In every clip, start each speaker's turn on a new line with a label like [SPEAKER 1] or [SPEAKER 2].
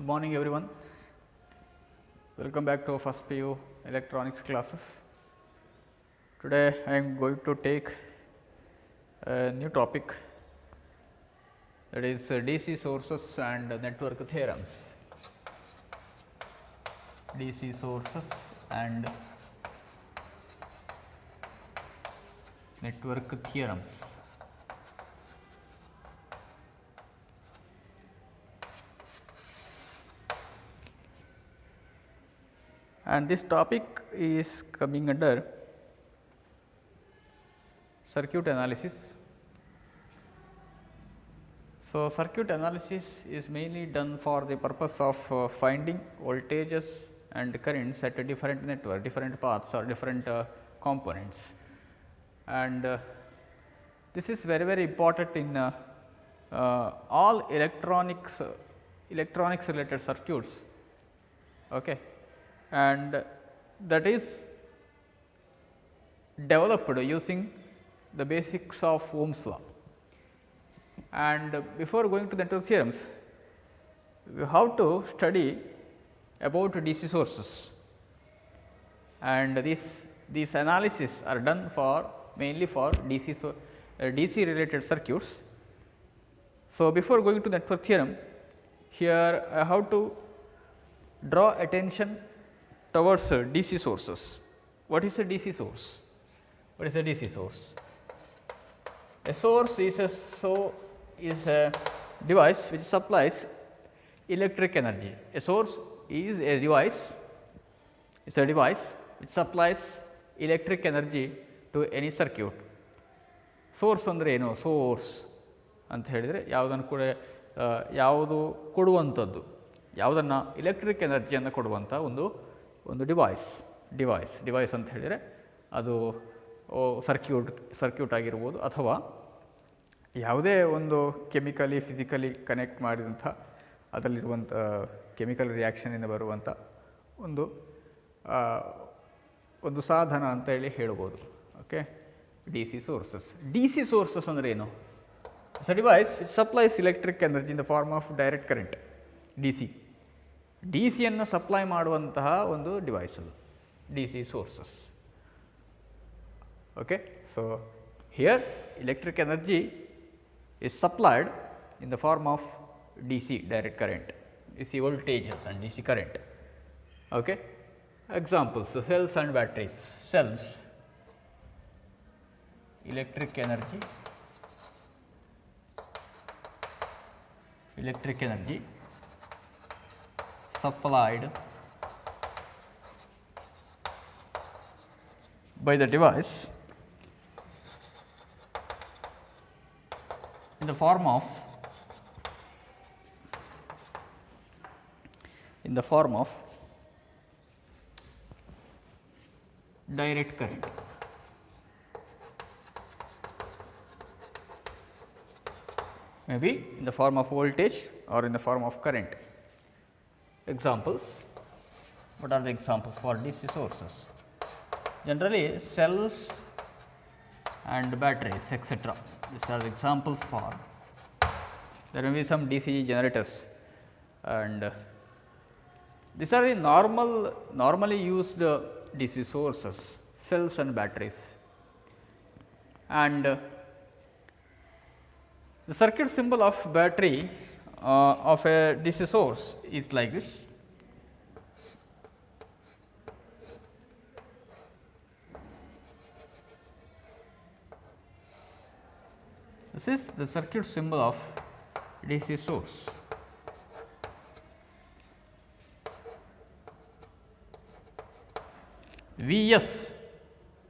[SPEAKER 1] Good morning everyone. Welcome back to our first PU electronics classes. Today I am going to take a new topic, that is DC sources and network theorems. DC sources and network theorems. And this topic is coming under circuit analysis. So, circuit analysis is mainly done for the purpose of finding voltages and currents at a different network, different paths or different components. And this is very important in all electronics related circuits. Okay. And that is developed using the basics of Ohm's law. And before going to the network theorems, we have to study about DC sources, and these analysis are done for mainly for DC related circuits. So, before going to the network theorem, here I have to draw attention towards DC sources. What is a DC source? What is a DC source? A source is a device which supplies electric energy. A source is a device which supplies electric energy to any circuit. Source ಅಂದರೆ ಏನು? Source ಅಂತ ಹೇಳಿದರೆ ಯಾವುದನ್ನು ಕೂಡ ಯಾವುದು ಕೊಡುವಂಥದ್ದು, ಯಾವುದನ್ನು electric ಎನರ್ಜಿಯನ್ನು ಕೊಡುವಂಥ ಒಂದು ಡಿವೈಸ್ ಅಂತ ಹೇಳಿದರೆ ಅದು ಸರ್ಕ್ಯೂಟ್ ಆಗಿರ್ಬೋದು, ಅಥವಾ ಯಾವುದೇ ಒಂದು ಕೆಮಿಕಲಿ ಫಿಸಿಕಲಿ ಕನೆಕ್ಟ್ ಮಾಡಿದಂಥ ಅದರಲ್ಲಿರುವಂಥ ಕೆಮಿಕಲ್ ರಿಯಾಕ್ಷನಿಂದ ಬರುವಂಥ ಒಂದು ಸಾಧನ ಅಂತ ಹೇಳ್ಬೋದು. ಓಕೆ, DC sources ಅಂದರೆ ಏನು? It's a device which supplies electric energy in the form of direct current. ಡಿಸಿಯನ್ನು ಸಪ್ಲೈ ಮಾಡುವಂತಹ ಒಂದು ಡಿವೈಸ್ ಅದು DC sources. Okay. So, here electric energy is supplied in the form of DC direct current, DC voltages and DC current. Okay. Examples: the cells and batteries. Cells, electric energy supplied by the device in the form of direct current. Maybe in the form of voltage or in the form of current. Examples: what are the examples for DC sources? Generally cells and batteries, etc. These are the examples for. There may be some DC generators, and these are the normally used DC sources, cells and batteries. And the circuit symbol of battery of a DC source is like this. This is the circuit symbol of DC source. Vs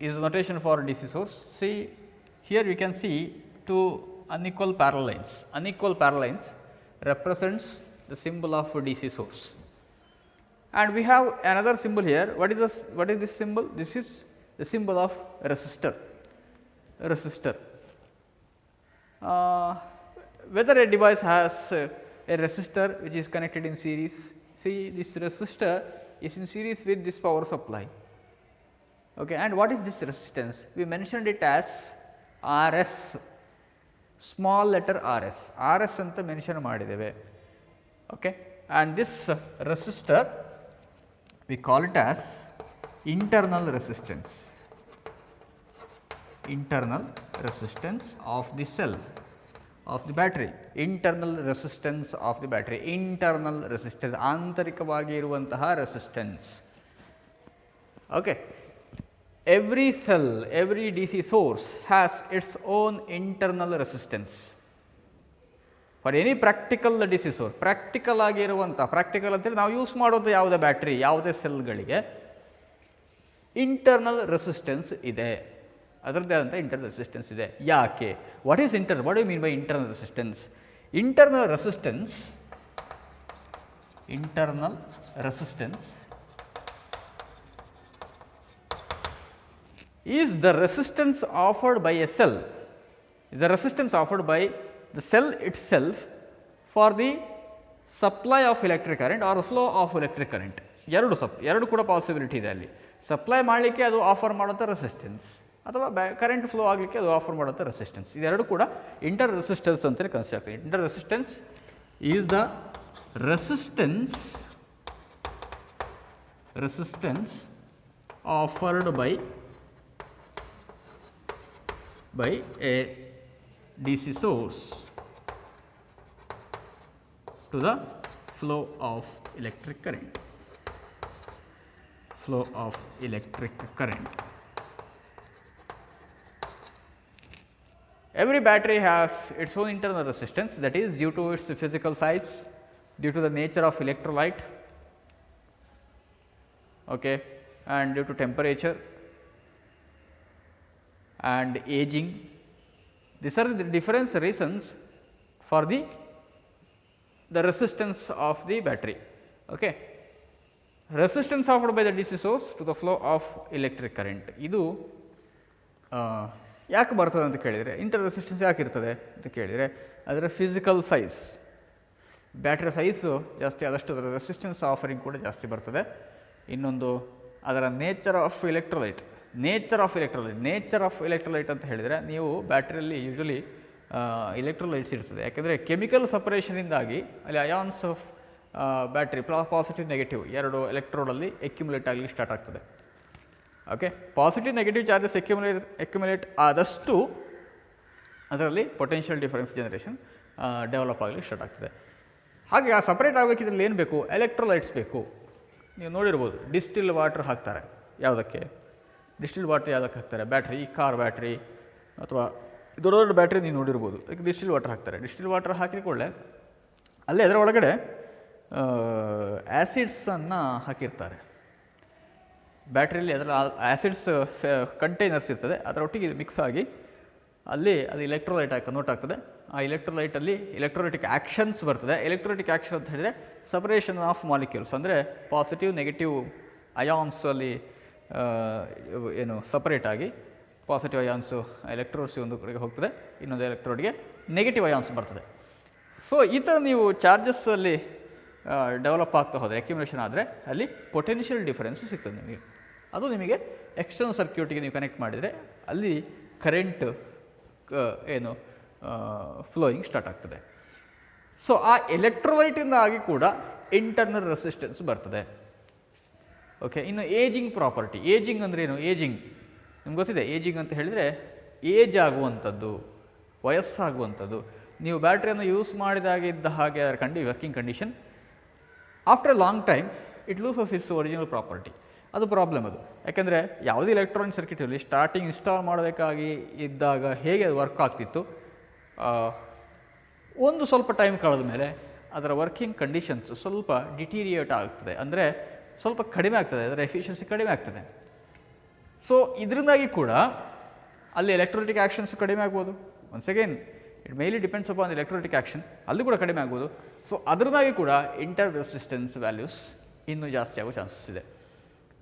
[SPEAKER 1] is notation for DC source. See, here we can see two unequal parallel lines. Unequal parallel lines represents the symbol of DC source. And we have another symbol here. What is this symbol? This is the symbol of resistor. Whether a device has a resistor which is connected in series. See, this resistor is in series with this power supply. Okay, and what is this resistance? We mentioned it as RS, small letter RS anta mention ಮಾಡಿದ್ದೇವೆ. Okay. and this resistor we call it as internal resistance, internal resistance of the cell of the battery, internal resistance of the battery, internal resistance ಆಂತರಿಕವಾಗಿ ಇರುವಂತಹ resistance. Okay. Every cell, every DC source has its own internal resistance. For any practical DC source, practical ಆಗಿರುವಂಥ, practical ಅಂತೇಳಿ ನಾವು use ಮಾಡೋದು ಯಾವುದೇ battery, ಯಾವುದೇ ಸೆಲ್ಗಳಿಗೆ internal resistance ಇದೆ, ಅದರದ್ದೇ ಆದಂಥ ಇಂಟರ್ನಲ್ ರೆಸಿಸ್ಟೆನ್ಸ್ ಇದೆ. ಯಾಕೆ? What is what you mean by internal resistance? Internal resistance is the resistance offered by a cell, is the resistance offered by the cell itself for the supply of electric current or flow of electric current. ಎರಡು ಕೂಡ possibility ಇದೆ ಅಲ್ಲಿ. Supply ಮಾಡಲಿಕ್ಕೆ ಅದು offer ಮಾಡುವಂಥ resistance ಅಥವಾ current flow ಆಗಲಿಕ್ಕೆ ಅದು ಆಫರ್ ಮಾಡುವಂಥ ರೆಸಿಸ್ಟೆನ್ಸ್, ಇದೆರಡು ಕೂಡ ಇಂಟರ್ ರೆಸಿಸ್ಟೆನ್ಸ್ ಅಂತಲೇ ಕನ್ಸಿಡರ್ ಆಗ್ತದೆ. Inter resistance is the resistance offered by a DC source to the flow of electric current. Every battery has its own internal resistance, that is due to its physical size, due to the nature of electrolyte, okay, and due to temperature and aging. These are the different reasons for the resistance of the battery. Okay. Resistance offered by the DC source to the flow of electric current. ಇದು ಯಾಕೆ ಬರ್ತದೆ ಅಂತ ಕೇಳಿದರೆ, inter resistance ಯಾಕೆ ಇರ್ತದೆ ಅಂತ ಕೇಳಿದರೆ, ಅದರ ಫಿಸಿಕಲ್ ಸೈಜ್, ಬ್ಯಾಟ್ರಿ ಸೈಜು ಜಾಸ್ತಿ ಆದಷ್ಟು ಅದರ ರೆಸಿಸ್ಟೆನ್ಸ್ ಆಫರಿಂಗ್ ಕೂಡ ಜಾಸ್ತಿ ಬರ್ತದೆ. ಇನ್ನೊಂದು ಅದರ ನೇಚರ್ ಆಫ್ ಎಲೆಕ್ಟ್ರೋಲೈಟ್ ಅಂತ ಹೇಳಿದರೆ, ನೀವು ಬ್ಯಾಟ್ರಿಯಲ್ಲಿ ಯೂಶ್ವಲಿ ಎಲೆಕ್ಟ್ರೋಲೈಟ್ಸ್ ಇರ್ತದೆ. ಯಾಕೆಂದರೆ ಕೆಮಿಕಲ್ ಸಪರೇಷನಿಂದಾಗಿ ಅಲ್ಲಿ ions of battery positive negative ಎರಡು ಎಲೆಕ್ಟ್ರೋಡಲ್ಲಿ ಎಕ್ಯುಮುಲೇಟ್ ಆಗಲಿಕ್ಕೆ ಸ್ಟಾರ್ಟ್ ಆಗ್ತದೆ. ಓಕೆ, ಪಾಸಿಟಿವ್ ನೆಗೆಟಿವ್ ಚಾರ್ಜಸ್ ಎಕ್ಯುಮುಲೇಟ್ ಆದಷ್ಟು ಅದರಲ್ಲಿ ಪೊಟೆನ್ಷಿಯಲ್ ಡಿಫರೆನ್ಸ್ ಜನರೇಷನ್ ಡೆವಲಪ್ ಆಗಲಿಕ್ಕೆ ಸ್ಟಾರ್ಟ್ ಆಗ್ತದೆ. ಹಾಗೆ ಆ ಸಪ್ರೇಟ್ ಆಗಬೇಕಿದ್ರಲ್ಲಿ ಏನು ಬೇಕು? ಎಲೆಕ್ಟ್ರೋಲೈಟ್ಸ್ ಬೇಕು. ನೀವು ನೋಡಿರ್ಬೋದು, ಡಿಸ್ಟಿಲ್ ವಾಟರ್ ಹಾಕ್ತಾರೆ. ಯಾವುದಕ್ಕೆ ಡಿಸ್ಟಿಲ್ ವಾಟರ್ ಯಾವುದಕ್ಕೆ ಹಾಕ್ತಾರೆ? ಬ್ಯಾಟ್ರಿ, ಕಾರ್ ಬ್ಯಾಟ್ರಿ ಅಥವಾ ದೊಡ್ಡ ದೊಡ್ಡ ಬ್ಯಾಟ್ರಿ ನೀವು ನೋಡಿರ್ಬೋದು, ಅದಕ್ಕೆ ಡಿಸ್ಟಿಲ್ ವಾಟರ್ ಹಾಕ್ತಾರೆ. ಡಿಸ್ಟಿಲ್ ವಾಟರ್ ಹಾಕಿದ ಕೂಡಲೇ ಅಲ್ಲೇ ಅದರ ಒಳಗಡೆ ಆ್ಯಸಿಡ್ಸನ್ನು ಹಾಕಿರ್ತಾರೆ. ಬ್ಯಾಟ್ರಿಯಲ್ಲಿ ಅದರ ಆ್ಯಸಿಡ್ಸ್ ಕಂಟೈನರ್ಸ್ ಇರ್ತದೆ, ಅದರೊಟ್ಟಿಗೆ ಇದು ಮಿಕ್ಸ್ ಆಗಿ ಅಲ್ಲಿ ಅದು ಎಲೆಕ್ಟ್ರೋಲೈಟ್ ಆಗಿ ಕನ್ವರ್ಟ್ ಆಗ್ತದೆ. ಆ ಎಲೆಕ್ಟ್ರೋಲೈಟಲ್ಲಿ ಎಲೆಕ್ಟ್ರೋಲೈಟಿಕ್ ಆ್ಯಕ್ಷನ್ಸ್ ಬರ್ತದೆ. ಎಲೆಕ್ಟ್ರೋಲೈಟಿಕ್ ಆ್ಯಕ್ಷನ್ ಅಂತ ಹೇಳಿದರೆ ಸಪರೇಷನ್ ಆಫ್ ಮಾಲಿಕ್ಯೂಲ್ಸ್, ಅಂದರೆ ಪಾಸಿಟಿವ್ ನೆಗೆಟಿವ್ ಅಯಾನ್ಸಲ್ಲಿ ಏನು ಸಪರೇಟ್ ಆಗಿ ಪಾಸಿಟಿವ್ ಅಯಾನ್ಸು ಎಲೆಕ್ಟ್ರೋಡ್ಸ್ ಒಂದು ಕಡೆಗೆ ಹೋಗ್ತದೆ, ಇನ್ನೊಂದು ಎಲೆಕ್ಟ್ರೋಡ್ಗೆ ನೆಗೆಟಿವ್ ಅಯಾನ್ಸ್ ಬರ್ತದೆ. ಸೊ ಈ ಥರ ನೀವು ಚಾರ್ಜಸ್ಸಲ್ಲಿ ಡೆವಲಪ್ ಆಗ್ತಾ ಹೋದರೆ, ಅಕ್ಯುಮುಲೇಷನ್ ಆದರೆ ಅಲ್ಲಿ ಪೊಟೆನ್ಷಿಯಲ್ ಡಿಫರೆನ್ಸ್ ಸಿಗ್ತದೆ ನಿಮಗೆ. ಅದು ನಿಮಗೆ ಎಕ್ಸ್ಟರ್ನಲ್ ಸರ್ಕ್ಯೂಟಿಗೆ ನೀವು ಕನೆಕ್ಟ್ ಮಾಡಿದರೆ ಅಲ್ಲಿ ಕರೆಂಟ್ ಏನು ಫ್ಲೋಯಿಂಗ್ ಸ್ಟಾರ್ಟ್ ಆಗ್ತದೆ. ಸೊ ಆ ಎಲೆಕ್ಟ್ರೋಲೈಟಿಂದಾಗಿ ಕೂಡ ಇಂಟರ್ನಲ್ ರೆಸಿಸ್ಟೆನ್ಸ್ ಬರ್ತದೆ. ಓಕೆ, ಇನ್ನು ಏಜಿಂಗ್ ಪ್ರಾಪರ್ಟಿ. ಏಜಿಂಗ್ ಅಂದರೆ ಏನು? ಏಜಿಂಗ್ ನಿಮ್ಗೆ ಗೊತ್ತಿದೆ. ಏಜಿಂಗ್ ಅಂತ ಹೇಳಿದರೆ ಏಜ್ ಆಗುವಂಥದ್ದು, ವಯಸ್ಸಾಗುವಂಥದ್ದು. ನೀವು ಬ್ಯಾಟ್ರಿಯನ್ನು ಯೂಸ್ ಮಾಡಿದಾಗಿದ್ದ ಹಾಗೆ ಅದರ working condition after A long time it loses its original property. ಅದು ಪ್ರಾಬ್ಲಮ್ ಅದು. ಯಾಕೆಂದರೆ ಯಾವುದೇ ಎಲೆಕ್ಟ್ರಾನಿಕ್ ಸರ್ಕ್ಯೂಟಲ್ಲಿ ಸ್ಟಾರ್ಟಿಂಗ್ ಇನ್ಸ್ಟಾಲ್ ಮಾಡಬೇಕಾಗಿ ಇದ್ದಾಗ ಹೇಗೆ ಅದು ವರ್ಕ್ ಆಗ್ತಿತ್ತು, ಒಂದು ಸ್ವಲ್ಪ ಟೈಮ್ ಕಳೆದ ಮೇಲೆ ಅದರ ವರ್ಕಿಂಗ್ ಕಂಡೀಷನ್ಸ್ ಸ್ವಲ್ಪ ಡಿಟೀರಿಯೇಟ್ ಆಗ್ತದೆ, ಅಂದರೆ ಸ್ವಲ್ಪ ಕಡಿಮೆ ಆಗ್ತದೆ, ಅದರ ಎಫಿಷಿಯನ್ಸಿ ಕಡಿಮೆ ಆಗ್ತದೆ. ಸೊ ಇದರಿಂದಾಗಿ ಕೂಡ ಅಲ್ಲಿ ಎಲೆಕ್ಟ್ರೋಲಿಟಿಕ್ ಆ್ಯಕ್ಷನ್ಸ್ ಕಡಿಮೆ ಆಗ್ಬೋದು. Once again it mainly depends upon electrolytic action, ಅಲ್ಲಿ ಕೂಡ ಕಡಿಮೆ ಆಗ್ಬೋದು. ಸೊ ಅದರಿಂದಾಗಿ ಕೂಡ ಇಂಟರ್ ರೆಸಿಸ್ಟೆನ್ಸ್ ವ್ಯಾಲ್ಯೂಸ್ ಇನ್ನೂ ಜಾಸ್ತಿ ಆಗೋ ಚಾನ್ಸಸ್ ಇದೆ.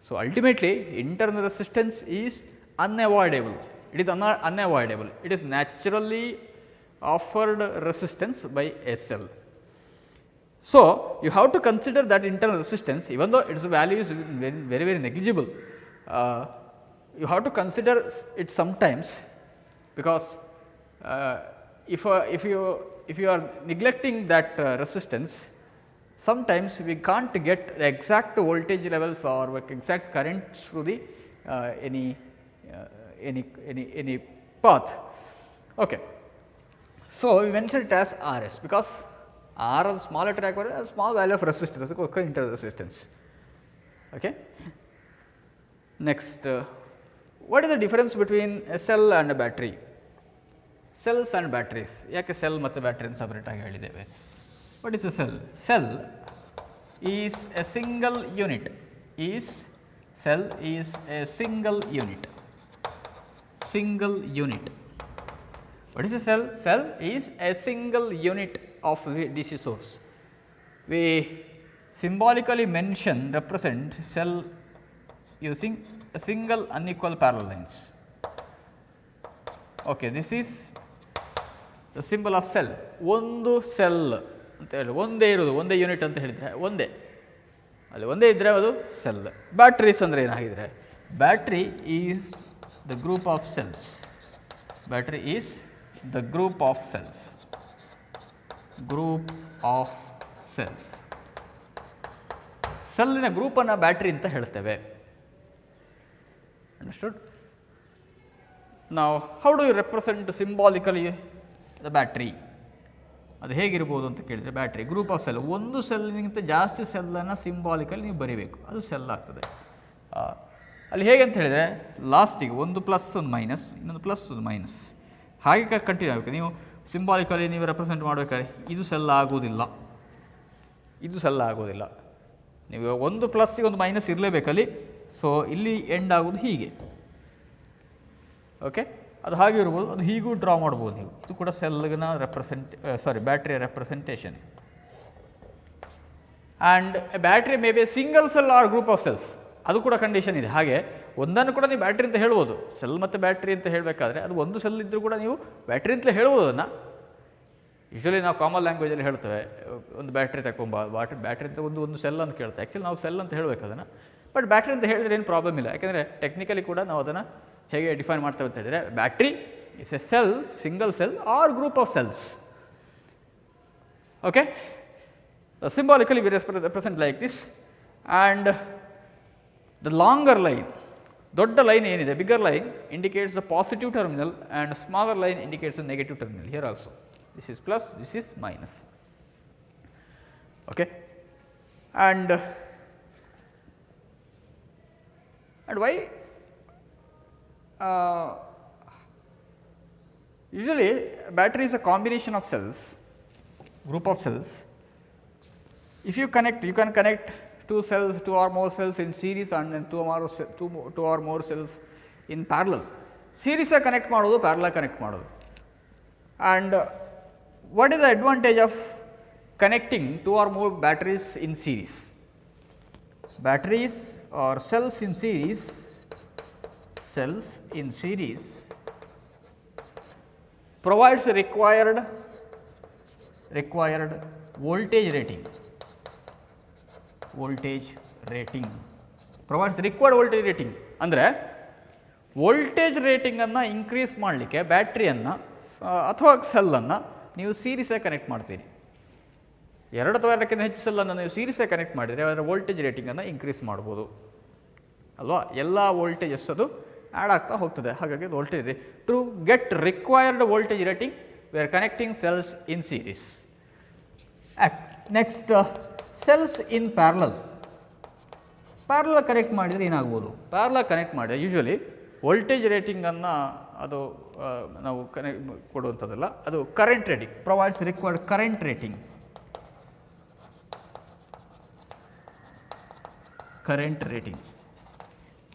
[SPEAKER 1] So ultimately internal resistance is unavoidable. It is unavoidable. It is naturally offered resistance by a cell. So you have to consider that internal resistance, even though its value is very, very negligible. You have to consider it sometimes, because if you are neglecting that resistance, sometimes we can't get the exact voltage levels or exact currents through the any path. Okay. So, we mentioned it as R s because R is smaller track or a small value of resistance, inter resistance. Okay. Next, what is the difference between a cell and a battery? Cells and batteries, ಯಾಕೆ cell ಮತ್ತು battery separate ಆಗಿ ಹೇಳಿದ್ದೇವೆ? What is a cell? Cell is a single unit. Cell is a single unit. Single unit. What is a cell? Cell is a single unit of the DC source. We symbolically represent cell using a single unequal parallel lines. Okay, this is the symbol of cell. ಒಂದು cell ಅಂತ ಹೇಳಿ ಒಂದೇ ಇರೋದು, ಒಂದೇ unit ಅಂತ ಹೇಳಿದರೆ ಒಂದೇ, ಅಲ್ಲಿ ಒಂದೇ ಇದ್ದರೆ ಅದು ಸೆಲ್. ಬ್ಯಾಟ್ರೀಸ್ ಅಂದರೆ ಏನಾಗಿದ್ರೆ, battery is the group of cells. Battery is the group of cells. Group of cells. ಸೆಲ್ಲಿನ ಗ್ರೂಪನ್ನು ಬ್ಯಾಟ್ರಿ ಅಂತ ಹೇಳ್ತೇವೆ. Understood? Now, how do you represent symbolically the battery? ಅದು ಹೇಗಿರ್ಬೋದು ಅಂತ ಕೇಳಿದರೆ, ಬ್ಯಾಟ್ರಿ ಗ್ರೂಪ್ ಆಫ್ ಸೆಲ್, ಒಂದು ಸೆಲ್ಗಿಂತ ಜಾಸ್ತಿ ಸೆಲ್ಲನ್ನು ಸಿಂಬಾಲಿಕಲಿ ನೀವು ಬರೀಬೇಕು, ಅದು ಸೆಲ್ ಆಗ್ತದೆ. ಅಲ್ಲಿ ಹೇಗೆ ಅಂತ ಹೇಳಿದರೆ, ಲಾಸ್ಟಿಗೆ ಒಂದು ಪ್ಲಸ್ ಒಂದು ಮೈನಸ್, ಇನ್ನೊಂದು ಪ್ಲಸ್ ಒಂದು ಮೈನಸ್, ಹಾಗೆ ಕಂಟಿನ್ಯೂ ಆಗಬೇಕು. ನೀವು ಸಿಂಬಾಲಿಕಲಿ ನೀವು ರೆಪ್ರೆಸೆಂಟ್ ಮಾಡಬೇಕಾದ್ರೆ ಇದು ಸೆಲ್ ಆಗೋದಿಲ್ಲ, ಇದು ಸೆಲ್ ಆಗೋದಿಲ್ಲ. ನೀವು ಒಂದು ಪ್ಲಸ್ಸಿಗೆ ಒಂದು ಮೈನಸ್ ಇರಲೇಬೇಕಲ್ಲಿ. ಸೊ ಇಲ್ಲಿ ಎಂಡ್ ಆಗೋದು ಹೀಗೆ. ಓಕೆ, ಅದು ಹಾಗೆ ಇರ್ಬೋದು, ಅದು ಹೀಗೂ ಡ್ರಾ ಮಾಡ್ಬೋದು ನೀವು. ಇದು ಕೂಡ ಸೆಲ್ಗಿನ ಬ್ಯಾಟ್ರಿಯ representation. And battery may be single cell or group of cells, ಅದು ಕೂಡ ಕಂಡೀಷನ್ ಇದೆ. ಹಾಗೆ ಒಂದನ್ನು ಕೂಡ ನೀವು ಬ್ಯಾಟ್ರಿ ಅಂತ ಹೇಳ್ಬೋದು. ಸೆಲ್ ಮತ್ತು ಬ್ಯಾಟ್ರಿ ಅಂತ ಹೇಳಬೇಕಾದ್ರೆ ಅದು ಒಂದು ಸೆಲ್ ಇದ್ದರೂ ಕೂಡ ನೀವು ಬ್ಯಾಟ್ರಿ ಅಂತಲೇ ಹೇಳ್ಬೋದು. ಅದನ್ನು ಯೂಶ್ವಲಿ ನಾವು ಕಾಮನ್ ಲ್ಯಾಂಗ್ವೇಜಲ್ಲಿ ಹೇಳ್ತೇವೆ, ಒಂದು ಬ್ಯಾಟ್ರಿ ತಗೊಂಬ, ಬ್ಯಾಟ್ರಿ ಅಂತ ಒಂದು ಸೆಲ್ ಅಂತ ಕೇಳ್ತೇವೆ. ಆ್ಯಕ್ಚುಲಿ ನಾವು ಸೆಲ್ ಅಂತ ಹೇಳಬೇಕು ಅದನ್ನು, ಬಟ್ ಬ್ಯಾಟ್ರಿ ಅಂತ ಹೇಳಿದ್ರೆ ಏನು ಪ್ರಾಬ್ಲಮ್ ಇಲ್ಲ. ಯಾಕೆಂದರೆ ಟೆಕ್ನಿಕಲಿ ಕೂಡ ನಾವು ಅದನ್ನು ಹೇಗೆ ಡಿಫೈನ್ ಮಾಡ್ತೇವೆ ಅಂತ ಹೇಳಿದರೆ, battery is a cell, single cell or group of cells. Okay, symbolically we represent like this. And the longer line, ದೊಡ್ಡ ಲೈನ್ ಏನಿದೆ, bigger line indicates the positive terminal and smaller line indicates the negative terminal. Here also this is plus, this is minus. Okay, and why usually battery is a combination of cells, group of cells. If you can connect two cells, two or more cells in series, and then two or more cells in parallel. Series connect ಮಾಡೋದು, parallel connect ಮಾಡೋದು. And what is the advantage of connecting two or more batteries in series? Batteries or cells in series provides required voltage rating. Provides required voltage rating ಅಂದರೆ voltage ರೇಟಿಂಗನ್ನು increase ಮಾಡಲಿಕ್ಕೆ ಬ್ಯಾಟ್ರಿಯನ್ನು ಅಥವಾ ಸೆಲ್ಲನ್ನು ನೀವು ಸೀರೀಸಾಗಿ connect ಮಾಡ್ತೀರಿ. 2 ಅಥವಾ 2ಕ್ಕಿಂತ ಹೆಚ್ಚು ಸೆಲ್ಲನ್ನು ನೀವು ಸೀರೀಸಾಗಿ connect ಮಾಡಿದರೆ ಅದರ ವೋಲ್ಟೇಜ್ ರೇಟಿಂಗನ್ನು ಇನ್ಕ್ರೀಸ್ ಮಾಡ್ಬೋದು ಅಲ್ವಾ. ಎಲ್ಲ ವೋಲ್ಟೇಜಸ್ ಅದು ಆ್ಯಡ್ ಆಗ್ತಾ ಹೋಗ್ತದೆ. ಹಾಗಾಗಿ voltage to get required voltage rating we are connecting cells in series. Next, cells in parallel connect ಮಾಡಿದರೆ ಏನಾಗ್ಬೋದು? ಪ್ಯಾರಲಲ್ ಕನೆಕ್ಟ್ ಮಾಡಿದರೆ ಯೂಶ್ವಲಿ ವೋಲ್ಟೇಜ್ ರೇಟಿಂಗನ್ನು ಅದು ನಾವು ಕೊಡುವಂಥದ್ದಲ್ಲ, ಅದು current rating provides required current rating.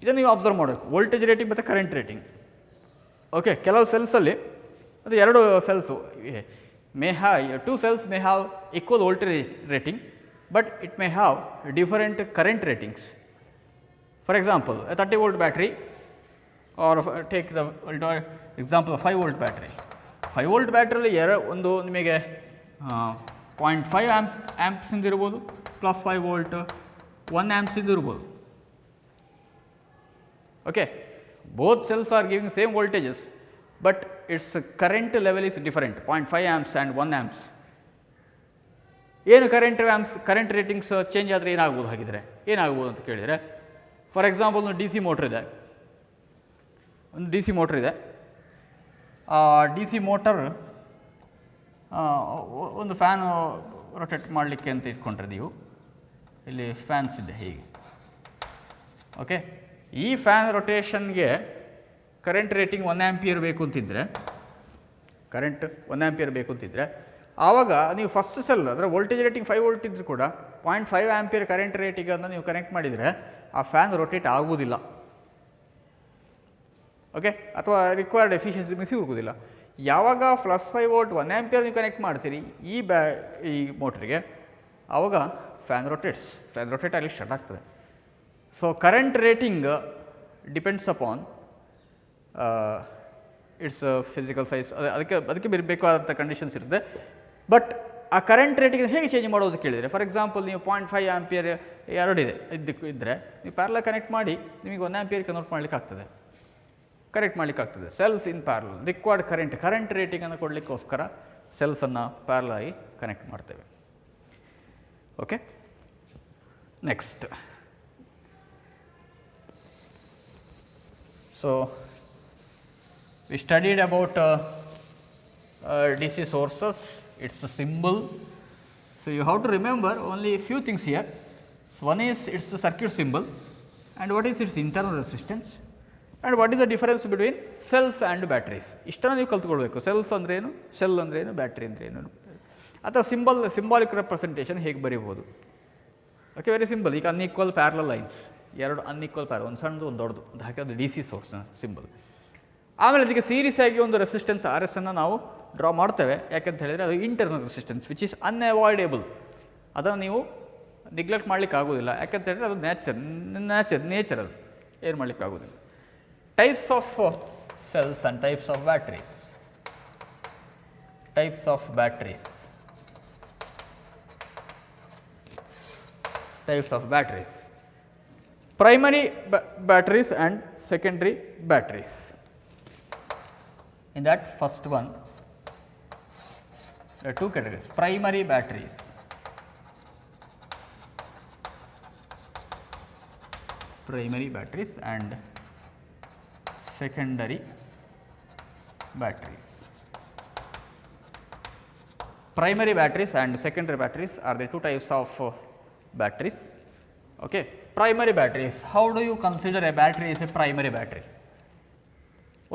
[SPEAKER 1] ಇದನ್ನು ನೀವು ಅಬ್ಸರ್ವ್ ಮಾಡಬೇಕು, ವೋಲ್ಟೇಜ್ ರೇಟಿಂಗ್ ಮತ್ತು ಕರೆಂಟ್ ರೇಟಿಂಗ್. ಓಕೆ, ಕೆಲವು ಸೆಲ್ಸಲ್ಲಿ ಅದು 2 cells two cells may have equal voltage rating, but it may have different current ratings. For example, a 30 volt battery, or take the example of 5 volt battery. 5 volt battery ಒಂದು ನಿಮಗೆ 0.5 amps ಇಂದ ಇರ್ಬೋದು, plus 5 volt 1 amps ಇಂದ ಇರ್ಬೋದು. Okay, both cells are giving same voltages, but its current level is different, 0.5 amps and 1 amps. ಏನು current ratings change ಆದರೆ ಏನಾಗ್ಬೋದು ಹಾಗಿದ್ರೆ ಏನಾಗ್ಬೋದು ಅಂತ ಕೇಳಿದರೆ, ಫಾರ್ ಎಕ್ಸಾಂಪಲ್ ಒಂದು ಡಿ ಸಿ ಮೋಟ್ರ್ ಇದೆ, ಒಂದು ಡಿ ಸಿ ಮೋಟ್ರ್ ಇದೆ. ಆ ಡಿ ಸಿ ಮೋಟರ್ ಒಂದು ಫ್ಯಾನು ರೊಟೇಟ್ ಮಾಡಲಿಕ್ಕೆ ಅಂತ ಇಟ್ಕೊಂಡ್ರೆ ನೀವು ಇಲ್ಲಿ ಫ್ಯಾನ್ಸ್ ಇದೆ ಹೀಗೆ. ಓಕೆ, ಈ ಫ್ಯಾನ್ ರೊಟೇಷನ್ಗೆ ಕರೆಂಟ್ ರೇಟಿಂಗ್ 1 ಆಂಪಿಯರ್ ಬೇಕು ಅಂತಿದ್ದರೆ, ಕರೆಂಟ್ 1 ಆಂಪಿಯರ್ ಬೇಕು ಅಂತಿದ್ದರೆ ಆವಾಗ ನೀವು ಫಸ್ಟ್ ಸೆಲ್ ಅಂದರೆ ವೋಲ್ಟೇಜ್ ರೇಟಿಂಗ್ 5 ವೋಲ್ಟ್ ಇದ್ದರೂ ಕೂಡ 0.5 ಆಂಪಿಯರ್ ಕರೆಂಟ್ ರೇಟಿಂಗನ್ನು ನೀವು ಕನೆಕ್ಟ್ ಮಾಡಿದರೆ ಆ ಫ್ಯಾನ್ ರೊಟೇಟ್ ಆಗುವುದಿಲ್ಲ. ಓಕೆ, ಅಥವಾ ರಿಕ್ವೈರ್ಡ್ ಎಫಿಷಿಯನ್ಸಿ ಸಿಗುವುದಿಲ್ಲ. ಯಾವಾಗ +5 ವೋಲ್ಟ್ 1 ಆಂಪಿಯರ್ ನೀವು ಕನೆಕ್ಟ್ ಮಾಡ್ತೀರಿ ಈ ಮೋಟ್ರಿಗೆ, ಆವಾಗ ಫ್ಯಾನ್ ರೊಟೇಟ್ ಆಗಲಿ ಸ್ಟಾರ್ಟ್ ಆಗ್ತದೆ. So current rating depends upon it's physical size. ಅದಕ್ಕೆ ಬೇಕಾದಂಥ ಕಂಡೀಷನ್ಸ್ ಇರುತ್ತೆ. ಬಟ್ ಆ ಕರೆಂಟ್ ರೇಟಿಂಗ್ ಹೇಗೆ ಚೇಂಜ್ ಮಾಡೋದು ಕೇಳಿದರೆ, ಫಾರ್ ಎಕ್ಸಾಂಪಲ್ ನೀವು 0.5 ಆಂಪಿಯರ್ ಎರಡಿದೆ ಇದ್ದರೆ ನೀವು ಪ್ಯಾರಲಲ್ ಕನೆಕ್ಟ್ ಮಾಡಿ ನಿಮಗೆ 1 ಆಂಪಿಯರ್ ಕನ್ವರ್ಟ್ ಮಾಡಲಿಕ್ಕಾಗ್ತದೆ. Cells in parallel required current ರೇಟಿಂಗನ್ನು ಕೊಡಲಿಕ್ಕೋಸ್ಕರ ಸೆಲ್ಸನ್ನು ಪ್ಯಾರಲಲ್ ಆಗಿ ಕನೆಕ್ಟ್ ಮಾಡ್ತೇವೆ. Okay, next. So we studied about DC sources, its symbol. So you have to remember only a few things here. So one is its circuit symbol, and what is its internal resistance, and what is the difference between cells and batteries. ಇಷ್ಟನ್ನು ನೀವು ಕಲ್ತ್ಕೊಳ್ಬೇಕು. Cells ಅಂದ್ರೇನು, cell ಅಂದ್ರೇನು, battery ಅಂದ್ರೇನು, ಅಥವಾ symbolic representation ಹೇಗೆ ಬರೀಬೋದು. Okay, very simple. ಈಗ ಅನ್ಈಕ್ವಲ್ ಪ್ಯಾರಲಲ್ ಲೈನ್ಸ್, ಎರಡು ಅನ್ಈಕ್ವಲ್ ಒಂದು ಸಣ್ಣದು ಒಂದು ದೊಡ್ಡದು ಅಂತ ಹಾಕಿದ್ರೆ ಡಿ ಸಿ ಸೋರ್ಸ್ನ ಸಿಂಬಲ್. ಆಮೇಲೆ ಅದಕ್ಕೆ ಸೀರೀಸ್ ಆಗಿ ಒಂದು ರೆಸಿಸ್ಟೆನ್ಸ್ RS ಅನ್ನು ನಾವು ಡ್ರಾ ಮಾಡ್ತೇವೆ. ಯಾಕಂತ ಹೇಳಿದರೆ ಅದು ಇಂಟರ್ನಲ್ ರೆಸಿಸ್ಟೆನ್ಸ್ ವಿಚ್ ಈಸ್ ಅನ್ಅವಾಯ್ಡೇಬಲ್. ಅದನ್ನು ನೀವು ನೆಗ್ಲೆಕ್ಟ್ ಮಾಡಲಿಕ್ಕೆ ಆಗೋದಿಲ್ಲ. ಯಾಕಂತ ಹೇಳಿದರೆ ಅದು ನೇಚರ್ ಅದು ಏನು ಮಾಡಲಿಕ್ಕೆ ಆಗೋದಿಲ್ಲ. Types of cells and types of batteries. Primary batteries and secondary batteries. In that first one, there are two categories: primary batteries and secondary batteries. Primary batteries and secondary batteries are the two types of batteries. Okay, primary batteries. How do you consider a battery is a primary battery?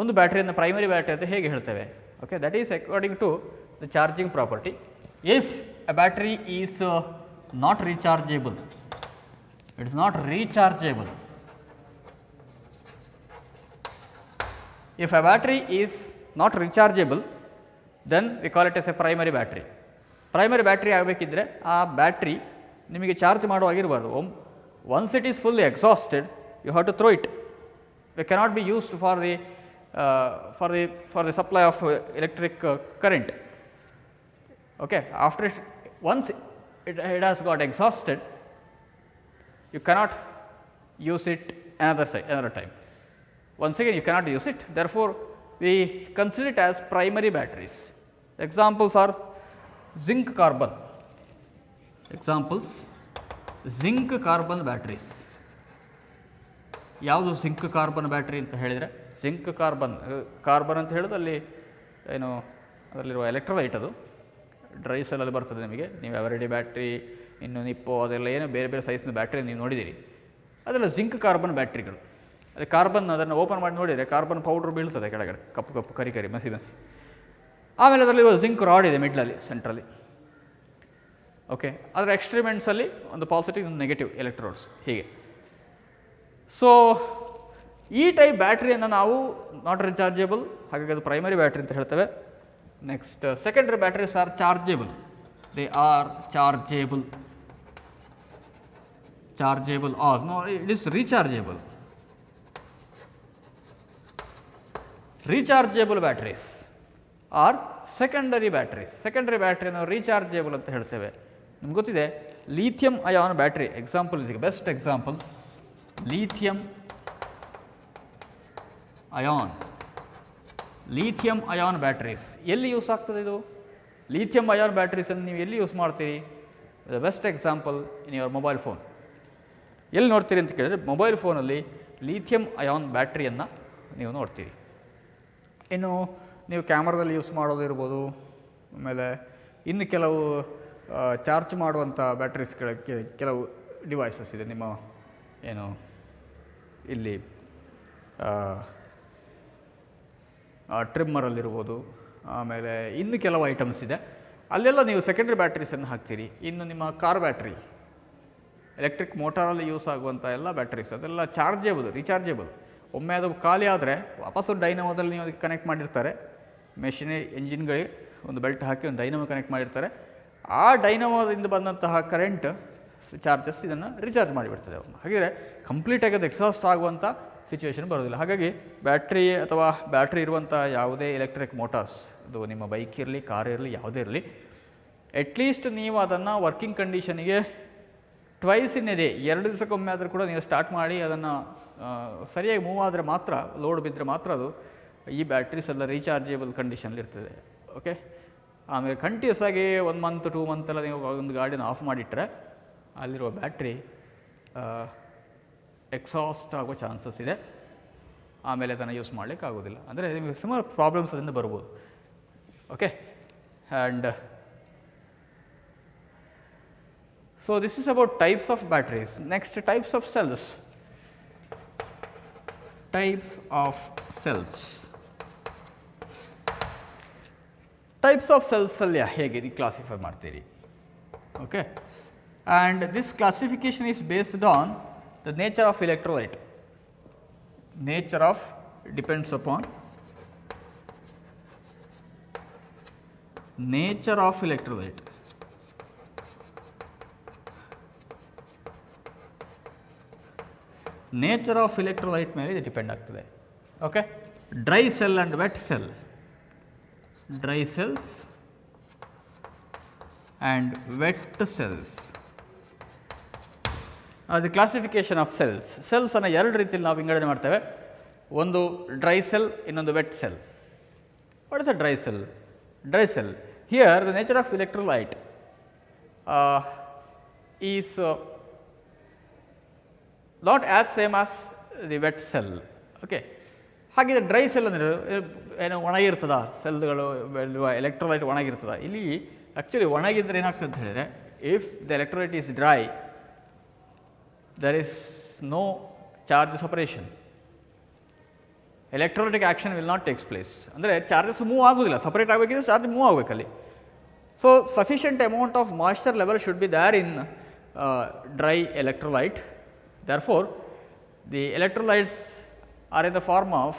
[SPEAKER 1] ಒಂದು ಬ್ಯಾಟ್ರಿಯನ್ನು primary battery ಅಂತ ಹೇಗೆ ಹೇಳ್ತೇವೆ? Okay, that is according to the charging property. If a battery is not rechargeable, it is not rechargeable. If a battery is not rechargeable, then we call it as a primary battery. Primary battery ಆಗಬೇಕಿದ್ರೆ ಆ battery ನಿಮಗೆ charge ಮಾಡುವಾಗಿರಬಾರ್ದು. Once it is fully exhausted, you have to throw it. It cannot be used for the supply of electric current. Okay, after once it has got exhausted, you cannot use it another time. Once again you cannot use it. Therefore we consider it as primary batteries. Examples are zinc carbon batteries. ಯಾವುದು zinc carbon battery ಅಂತ ಹೇಳಿದರೆ, zinc carbon ಅಂತ ಹೇಳೋದು ಅಲ್ಲಿ ಏನು ಅದರಲ್ಲಿರುವ electrolyte, ಅದು dry ಸೆಲ್ಲಲ್ಲಿ ಬರ್ತದೆ ನಿಮಗೆ. ನೀವು ಎವರಿಡೇ ಬ್ಯಾಟ್ರಿ, ಇನ್ನು ನಿಪ್ಪೋ, ಅದೆಲ್ಲ ಏನು ಬೇರೆ ಬೇರೆ ಸೈಜ್ನ ಬ್ಯಾಟ್ರಿ ನೀವು ನೋಡಿದ್ದೀರಿ. ಅದೆಲ್ಲ ಜಿಂಕ್ ಕಾರ್ಬನ್ ಬ್ಯಾಟ್ರಿಗಳು. ಅದೇ ಕಾರ್ಬನ್, ಅದನ್ನು ಓಪನ್ ಮಾಡಿ ನೋಡಿದರೆ ಕಾರ್ಬನ್ ಪೌಡ್ರ್ ಬೀಳ್ತದೆ ಕೆಳಗಡೆ, ಕಪ್ಪು ಕರಿ ಮಸಿ. ಆಮೇಲೆ ಅದರಲ್ಲಿ ಜಿಂಕ್ ರಾಡ್ ಇದೆ ಮಿಡ್ಲಲ್ಲಿ, ಸೆಂಟ್ರಲ್ಲಿ. ಓಕೆ, ಅದರ ಎಕ್ಸ್ಟ್ರಿಮೆಂಟ್ಸಲ್ಲಿ ಒಂದು ಪಾಸಿಟಿವ್ ಒಂದು ನೆಗೆಟಿವ್ ಎಲೆಕ್ಟ್ರೋಡ್ಸ್ ಹೀಗೆ. ಸೊ ಈ ಟೈಪ್ ಬ್ಯಾಟ್ರಿಯನ್ನು ನಾವು ನಾಟ್ ರಿಚಾರ್ಜೇಬಲ್, ಹಾಗಾಗಿ ಅದು ಪ್ರೈಮರಿ ಬ್ಯಾಟ್ರಿ ಅಂತ ಹೇಳ್ತೇವೆ. Next, secondary batteries are chargeable. They are chargeable or no, it is rechargeable. Rechargeable batteries are secondary batteries. Secondary ಬ್ಯಾಟ್ರಿಯನ್ನು ರೀಚಾರ್ಜೇಬಲ್ ಅಂತ ಹೇಳ್ತೇವೆ. ನಿಮ್ಗೆ ಗೊತ್ತಿದೆ, ಲಿಥಿಯಂ ಅಯಾನ್ ಬ್ಯಾಟ್ರಿ ಎಕ್ಸಾಂಪಲ್ ಇದೆ, best example. Lithium ion batteries ಎಲ್ಲಿ use ಆಗ್ತದೆ? ಇದು ಲಿಥಿಯಂ ಅಯಾನ್ ಬ್ಯಾಟ್ರೀಸನ್ನು ನೀವು ಎಲ್ಲಿ ಯೂಸ್ ಮಾಡ್ತೀರಿ? The best example in your mobile phone. ಎಲ್ಲಿ ನೋಡ್ತೀರಿ ಅಂತ ಕೇಳಿದರೆ ಮೊಬೈಲ್ ಫೋನಲ್ಲಿ ಲಿಥಿಯಂ ಅಯಾನ್ ಬ್ಯಾಟ್ರಿಯನ್ನು ನೀವು ನೋಡ್ತೀರಿ. ಇನ್ನು ನೀವು ಕ್ಯಾಮ್ರಾದಲ್ಲಿ ಯೂಸ್ ಮಾಡೋದಿರ್ಬೋದು, ಆಮೇಲೆ ಇನ್ನು ಕೆಲವು ಚಾರ್ಜ್ ಮಾಡುವಂಥ ಬ್ಯಾಟ್ರೀಸ್ಗಳ ಕೆಲವು ಡಿವೈಸಸ್ ಇದೆ. ನಿಮ್ಮ ಏನು ಇಲ್ಲಿ ಟ್ರಿಮ್ಮರಲ್ಲಿರ್ಬೋದು, ಆಮೇಲೆ ಇನ್ನು ಕೆಲವು ಐಟಮ್ಸ್ ಇದೆ, ಅಲ್ಲೆಲ್ಲ ನೀವು ಸೆಕೆಂಡ್ರಿ ಬ್ಯಾಟ್ರೀಸನ್ನು ಹಾಕ್ತೀರಿ. ಇನ್ನು ನಿಮ್ಮ ಕಾರ್ ಬ್ಯಾಟ್ರಿ, ಎಲೆಕ್ಟ್ರಿಕ್ ಮೋಟಾರಲ್ಲಿ ಯೂಸ್ ಆಗುವಂಥ ಎಲ್ಲ ಬ್ಯಾಟ್ರೀಸ್ ಅದೆಲ್ಲ ಚಾರ್ಜೇಬಲ್, ರೀಚಾರ್ಜೇಬಲ್. ಒಮ್ಮೆ ಅದು ಖಾಲಿ ಆದರೆ ವಾಪಸ್ಸು ಡೈನಮೋದಲ್ಲಿ ನೀವು ಅದಕ್ಕೆ ಕನೆಕ್ಟ್ ಮಾಡಿರ್ತಾರೆ. ಮೆಷಿನ್ ಎಂಜಿನ್ಗಳಿಗೆ ಒಂದು ಬೆಲ್ಟ್ ಹಾಕಿ ಒಂದು ಡೈನಮೋ ಕನೆಕ್ಟ್ ಮಾಡಿರ್ತಾರೆ. ಆ ಡೈನಮೋದಿಂದ ಬಂದಂತಹ ಕರೆಂಟ್ ಚಾರ್ಜಸ್ ಇದನ್ನು ರೀಚಾರ್ಜ್ ಮಾಡಿಬಿಡ್ತದೆ ಅವ್ರನ್ನ. ಹಾಗಿದ್ರೆ ಕಂಪ್ಲೀಟಾಗಿ ಅದು ಎಕ್ಸಾಸ್ಟ್ ಆಗುವಂಥ ಸಿಚುವೇಷನ್ ಬರೋದಿಲ್ಲ. ಹಾಗಾಗಿ ಬ್ಯಾಟ್ರಿ ಅಥವಾ ಬ್ಯಾಟ್ರಿ ಇರುವಂಥ ಯಾವುದೇ ಎಲೆಕ್ಟ್ರಿಕ್ ಮೋಟಾರ್ಸ್, ಅದು ನಿಮ್ಮ ಬೈಕ್ ಇರಲಿ, ಕಾರ್ ಇರಲಿ, ಯಾವುದೇ ಇರಲಿ, ಅಟ್ಲೀಸ್ಟ್ ನೀವು ಅದನ್ನು ವರ್ಕಿಂಗ್ ಕಂಡೀಷನಿಗೆ ಟ್ವೈಸ್ ಇನ್ ಎ ಡೇ, 2 ದಿವಸಕ್ಕೊಮ್ಮೆ ಆದರೂ ಕೂಡ ನೀವು ಸ್ಟಾರ್ಟ್ ಮಾಡಿ ಅದನ್ನು ಸರಿಯಾಗಿ ಮೂವ್ ಆದರೆ ಮಾತ್ರ, ಲೋಡ್ ಬಿದ್ದರೆ ಮಾತ್ರ ಅದು ಈ ಬ್ಯಾಟ್ರೀಸ್ ಎಲ್ಲ ರೀಚಾರ್ಜೇಬಲ್ ಕಂಡೀಷನಲ್ಲಿ ಇರ್ತದೆ. ಓಕೆ. ಆಮೇಲೆ ಕಂಟಿನ್ಯೂಸ್ ಆಗಿ 1 ಮಂತ್ 2 ಮಂತ್ ಎಲ್ಲ ನೀವು ಒಂದು ಗಾಡಿನ ಆಫ್ ಮಾಡಿಟ್ರೆ ಅಲ್ಲಿರುವ ಬ್ಯಾಟ್ರಿ ಎಕ್ಸಾಸ್ಟ್ ಆಗೋ ಚಾನ್ಸಸ್ ಇದೆ. ಆಮೇಲೆ ಅದನ್ನು ಯೂಸ್ ಮಾಡಲಿಕ್ಕೆ ಆಗೋದಿಲ್ಲ. ಅಂದರೆ ನಿಮಗೆ ಸುಮಾರು ಪ್ರಾಬ್ಲಮ್ಸ್ ಅದರಿಂದ ಬರ್ಬೋದು. Okay. And so this is about types of batteries. Next, types of cells. Types of cells. Types of cells ಅಲ್ಲಿ ಹೇಗೆ ಕ್ಲಾಸಿಫೈ ಮಾಡ್ತೀರಿ? Okay. And this classification is based on the nature of electrolyte. Nature of depends upon nature of electrolyte. Nature of electrolyte ಮೇಲೆ ಇದು depend ಆಗ್ತದೆ. Okay. Dry cell and wet cell. Dry cells and wet cells. ಅದು classification of cells. ಸೆಲ್ಸನ್ನು 2 ರೀತಿಯಲ್ಲಿ ನಾವು ವಿಂಗಡಣೆ ಮಾಡ್ತೇವೆ. ಒಂದು ಡ್ರೈ ಸೆಲ್, ಇನ್ನೊಂದು wet cell. What is a dry cell? Dry cell, here the nature of electrolyte is not as same as the wet cell. Okay. ಹಾಗಿದ್ರೆ dry cell ಅಂದರೆ ಏನು ಒಣಗಿರ್ತದ? ಸೆಲ್ಗಳು ಎಲೆಕ್ಟ್ರೋಲೈಟ್ ಒಣಗಿರ್ತದ? ಇಲ್ಲಿ ಆ್ಯಕ್ಚುಲಿ ಒಣಗಿದ್ರೆ ಏನಾಗ್ತದೆ ಅಂತ ಹೇಳಿದರೆ, if the electrolyte is dry there is no charge separation. Electrolytic action will not takes place. ಅಂದರೆ charges move ಆಗೋದಿಲ್ಲ, separate ಆಗಬೇಕಿದ್ರೆ ಚಾರ್ಜ್ ಮೂವ್ ಆಗಬೇಕಲ್ಲಿ. So sufficient amount of moisture level should be there in dry electrolyte. therefore the electrolytes are in the form of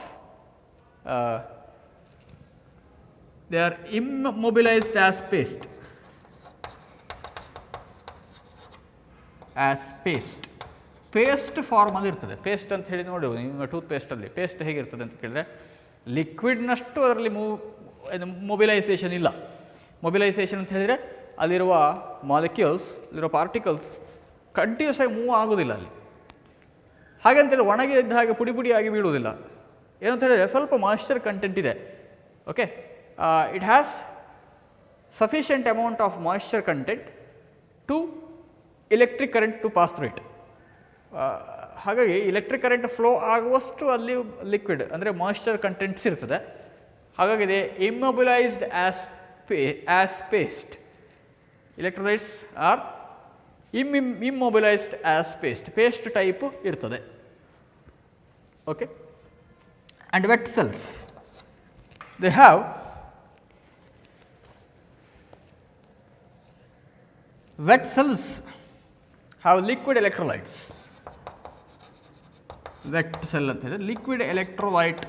[SPEAKER 1] they are immobilized as paste. Paste ಫಾರ್ಮಲ್ಲಿ ಇರ್ತದೆ. Paste ಅಂತ ಹೇಳಿ ನೋಡಿ, ನಿಮ್ಮ tooth ಪೇಸ್ಟಲ್ಲಿ paste ಹೇಗಿರ್ತದೆ ಅಂತ ಕೇಳಿದ್ರೆ, ಲಿಕ್ವಿಡ್ನಷ್ಟು ಅದರಲ್ಲಿ ಮೊಬಿಲೈಸೇಷನ್ ಇಲ್ಲ. ಮೊಬಿಲೈಸೇಷನ್ ಅಂತ ಹೇಳಿದರೆ ಅಲ್ಲಿರುವ ಮಾಲಿಕ್ಯೂಲ್ಸ್, ಅಲ್ಲಿರುವ ಪಾರ್ಟಿಕಲ್ಸ್ ಕಂಟಿನ್ಯೂಸ್ ಆಗಿ ಮೂವ್ ಆಗೋದಿಲ್ಲ ಅಲ್ಲಿ. ಹಾಗಂತೇಳಿ ಒಣಗಿದ್ದ ಹಾಗೆ ಪುಡಿ ಪುಡಿಯಾಗಿ ಬೀಳುವುದಿಲ್ಲ. ಏನಂತ ಹೇಳಿದರೆ ಸ್ವಲ್ಪ ಮಾಯ್ಶ್ಚರ್ ಕಂಟೆಂಟ್ ಇದೆ. Okay. It has sufficient amount of moisture content to electric current to pass through it. ಹಾಗಾಗಿ ಎಲೆಕ್ಟ್ರಿಕ್ ಕರೆಂಟ್ ಫ್ಲೋ ಆಗುವಷ್ಟು ಅಲ್ಲಿ ಲಿಕ್ವಿಡ್ ಅಂದರೆ ಮಾಯ್ಶ್ಚರ್ ಕಂಟೆಂಟ್ಸ್ ಇರ್ತದೆ. ಹಾಗಾಗಿ ಇದೆ immobilised as paste. Electrolytes are immobilised as paste type ಇರ್ತದೆ. Okay. And wet cells, they have wet cells have liquid electrolytes. Wet cell ಅಂತ ಹೇಳಿದ್ರೆ ಲಿಕ್ವಿಡ್ ಎಲೆಕ್ಟ್ರೋಲೈಟ್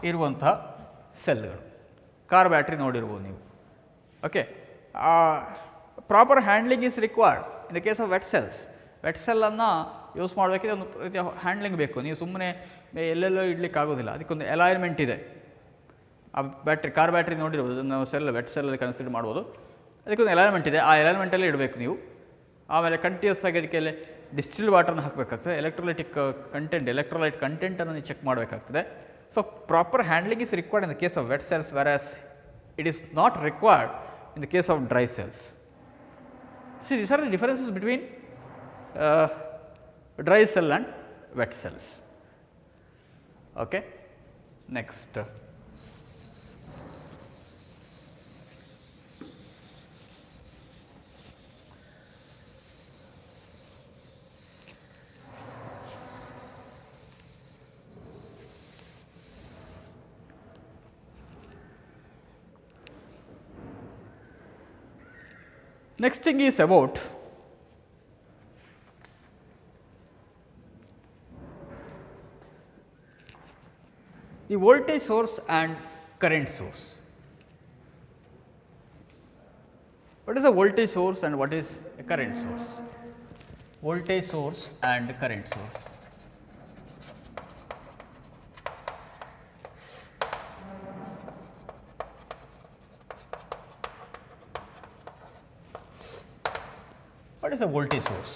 [SPEAKER 1] ಇರುವಂತಹ ಸೆಲ್ಗಳು. ಕಾರ್ ಬ್ಯಾಟ್ರಿ ನೋಡಿರ್ಬೋದು ನೀವು. Okay. Proper handling is required in the case of wet cells. Wet ಸೆಲ್ಲನ್ನು use ಮಾಡಬೇಕಿದ್ರೆ ಒಂದು ರೀತಿಯ ಹ್ಯಾಂಡ್ಲಿಂಗ್ ಬೇಕು. ನೀವು ಸುಮ್ಮನೆ ಎಲ್ಲೆಲ್ಲೋ ಇಡ್ಲಿಕ್ಕೆ ಆಗೋದಿಲ್ಲ. ಅದಕ್ಕೊಂದು ಅಲೈನ್ಮೆಂಟ್ ಇದೆ. ಆ ಬ್ಯಾಟ್ರಿ, ಕಾರ್ ಬ್ಯಾಟ್ರಿ ನೋಡಿರ್ಬೋದು, ನಾವು ವೆಟ್ ಸೆಲ್ಲಲ್ಲಿ ಕನ್ಸಿಡರ್ ಮಾಡ್ಬೋದು. ಅದಕ್ಕೊಂದು ಅಲೈನ್ಮೆಂಟ್ ಇದೆ. ಆ ಅಲೈನ್ಮೆಂಟಲ್ಲಿ ಇಡಬೇಕು ನೀವು. ಆಮೇಲೆ ಕಂಟಿನ್ಯೂಸ್ ಆಗಿ ಅದಕ್ಕೆ ಡಿಸ್ಟಿಲ್ಡ್ ವಾಟರ್ನ ಹಾಕಬೇಕಾಗ್ತದೆ. ಎಲೆಕ್ಟ್ರೋಲೈಟ್ ಕಂಟೆಂಟನ್ನು ನೀವು ಚೆಕ್ ಮಾಡಬೇಕಾಗ್ತದೆ. So proper handling is required in the case of wet cells, whereas it is not required in in the case of dry cells. See, these are the differences between dry cell and wet cells. Okay. Next. Next thing is about the voltage source and current source. What is a voltage source and what is a current source? Voltage source and current source. What is a voltage source?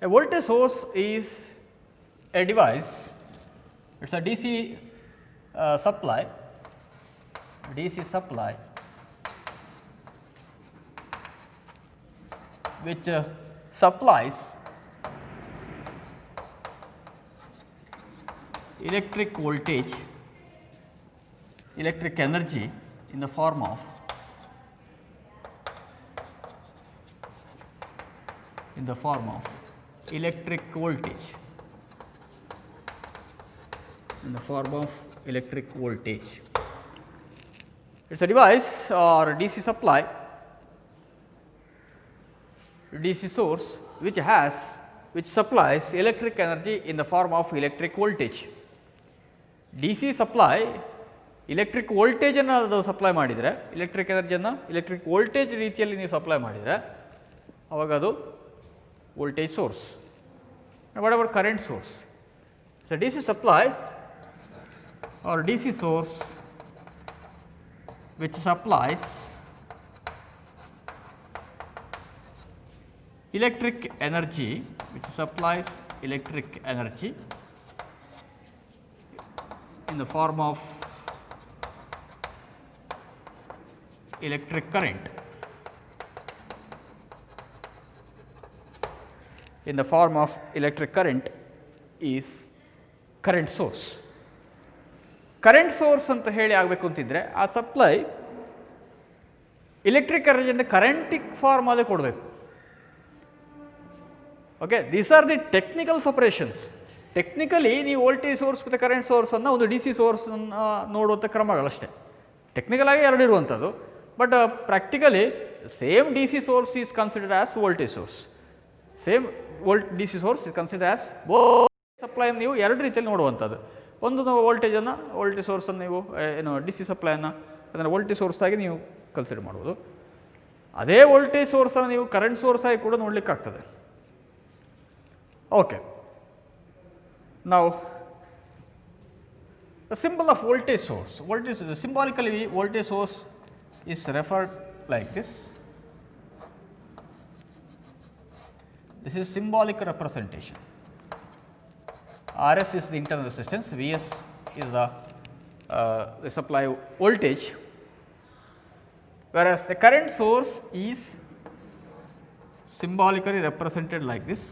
[SPEAKER 1] A voltage source is a device, it is a DC supply, which supplies electric voltage, electric energy in the form of electric voltage, It is a device or DC supply, DC source which supplies electric energy in the form of electric voltage. DC supply electric voltage ಅನ್ನು ಅದು supply ಮಾಡಿದರೆ, electric ಎನರ್ಜಿಯನ್ನು electric voltage ರೀತಿಯಲ್ಲಿ ನೀವು supply ಮಾಡಿದರೆ ಅವಾಗ ಅದು voltage source. And what about current source? So, DC supply or DC source which supplies electric energy in the form of electric current. In the form of electric current is current source. Current source ಅಂತ ಹೇಳಿ ಆಗಬೇಕು ಅಂತಿದ್ರೆ ಆ supply electric ಎನರ್ಜಿಯನ್ನು ಕರೆಂಟಿಕ್ form ಅಲ್ಲಿ ಕೊಡಬೇಕು. Okay, these are the technical separations. Technically ನೀವು ವೋಲ್ಟೇಜ್ ಸೋರ್ಸ್ ಮತ್ತು ಕರೆಂಟ್ ಸೋರ್ಸನ್ನು ಒಂದು ಡಿ ಸಿ ಸೋರ್ಸ್ ನೋಡುವಂಥ ಕ್ರಮಗಳಷ್ಟೇ. ಟೆಕ್ನಿಕಲ್ ಆಗಿ ಎರಡು ಇರುವಂಥದ್ದು, but practically same D C source is considered as voltage source. Same D C source is consider as supply ನೀವು ಎರಡು ರೀತಿಯಲ್ಲಿ ನೋಡುವಂಥದ್ದು. ಒಂದು ವೋಲ್ಟೇಜನ್ನು ವೋಲ್ಟೇಜ್ ಸೋರ್ಸನ್ನು ನೀವು ಏನು ಡಿ ಸಿ ಸಪ್ಲೈಯನ್ನು ಅದನ್ನು ವೋಲ್ಟೇಜ್ ಸೋರ್ಸ್ ಆಗಿ ನೀವು ಕನ್ಸಿಡರ್ ಮಾಡ್ಬೋದು. ಅದೇ ವೋಲ್ಟೇಜ್ ಸೋರ್ಸನ್ನು ನೀವು ಕರೆಂಟ್ ಸೋರ್ಸ್ ಆಗಿ ಕೂಡ ನೋಡಲಿಕ್ಕಾಗ್ತದೆ. ಓಕೆ, ನಾವು the symbol of voltage source, symbolically voltage source is referred like this. This is symbolic representation. Rs is the internal resistance, Vs is the supply voltage, whereas the current source is symbolically represented like this.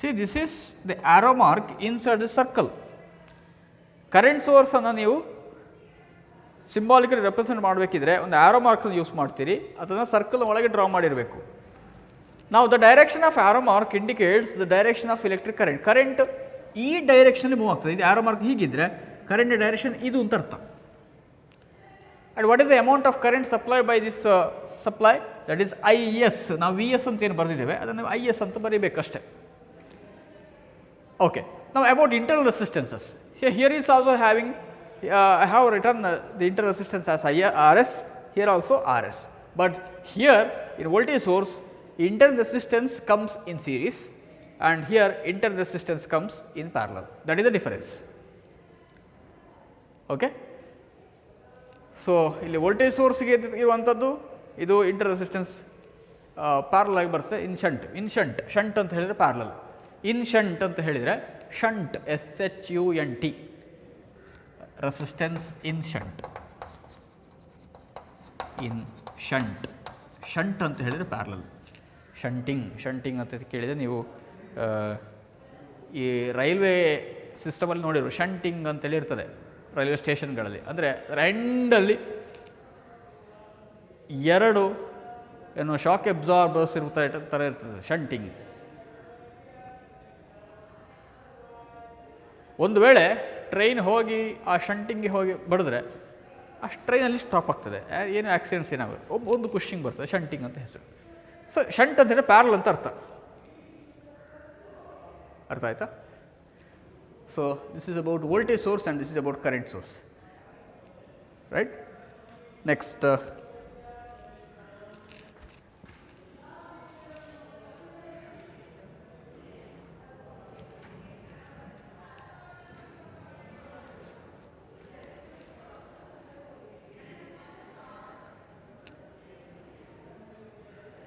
[SPEAKER 1] See, this is the arrow mark inside the circle. Current source ಅನ್ನು ನೀವು symbolically represent ಮಾಡಬೇಕಿದ್ರೆ ಒಂದು ಆರೋ marks use ಮಾಡ್ತೀರಿ, ಅದನ್ನು circle ಒಳಗೆ draw ಮಾಡಿರಬೇಕು. ನಾವು the direction of arrow mark indicates the direction of electric current. Current ಈ direction move ಆಗ್ತದೆ. ಇದು ಆರೋ ಮಾರ್ಕ್ ಹೀಗಿದ್ರೆ ಕರೆಂಟ್ ಡೈರೆಕ್ಷನ್ ಇದು ಅಂತ ಅರ್ಥ. And what is the amount of current supply by this supply, that is I S. ನಾವು V S ಅಂತ ಏನು ಬರೆದಿದ್ದೇವೆ ಅದನ್ನು ಐ ಎಸ್ ಅಂತ ಬರೀಬೇಕಷ್ಟೇ. Okay, now about internal resistances. Here is also having I have written the internal resistance as Rs, here also Rs, but here in voltage source internal resistance comes in series and here internal resistance comes in parallel. That is the difference. Okay, so ಇಲ್ಲಿ voltage source ಗೆ ಇರುವಂತದ್ದು ಇದು internal resistance parallel ಆಗಿ ಬರ್ತದೆ ಇನ್ಶಂಟ್ shunt ಅಂತ ಹೇಳಿದರೆ parallel. ಇನ್ಶಂಟ್ ಅಂತ ಹೇಳಿದರೆ ಶಂಟ್ SHUNT ರೆಸಿಸ್ಟೆನ್ಸ್ ಇನ್ ಶಂಟ್ ಶಂಟ್ ಅಂತ ಹೇಳಿದರೆ ಪ್ಯಾರಲಲ್. ಶಂಟಿಂಗ್ ಅಂತ ಕೇಳಿದರೆ ನೀವು ಈ ರೈಲ್ವೆ ಸಿಸ್ಟಮಲ್ಲಿ ನೋಡಿದ್ರು ಶಂಟಿಂಗ್ ಅಂತೇಳಿ ಇರ್ತದೆ ರೈಲ್ವೆ ಸ್ಟೇಷನ್ಗಳಲ್ಲಿ. ಅಂದರೆ ಎಂಡಲ್ಲಿ ಎರಡು ಏನು ಶಾಕ್ ಅಬ್ಸಾರ್ಬರ್ಸ್ ಥರ ಇರ್ತದೆ ಶಂಟಿಂಗ್. ಒಂದು ವೇಳೆ ಟ್ರೈನ್ ಹೋಗಿ ಆ ಶಂಟಿಂಗ್ಗೆ ಹೋಗಿ ಬಡಿದ್ರೆ ಅಷ್ಟು ಟ್ರೈನಲ್ಲಿ ಸ್ಟಾಪ್ ಆಗ್ತದೆ, ಏನು ಆಕ್ಸಿಡೆಂಟ್ಸ್ ಏನಾಗುತ್ತೆ, ಒಂದು ಪುಷಿಂಗ್ ಬರ್ತದೆ, ಶಂಟಿಂಗ್ ಅಂತ ಹೆಸರು. ಸೊ ಶಂಟ್ ಅಂತ ಹೇಳಿದ್ರೆ ಪ್ಯಾರಲ್ ಅಂತ ಅರ್ಥ ಆಯ್ತಾ? So this is about voltage source and this is about current source, right? Next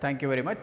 [SPEAKER 1] Thank you very much.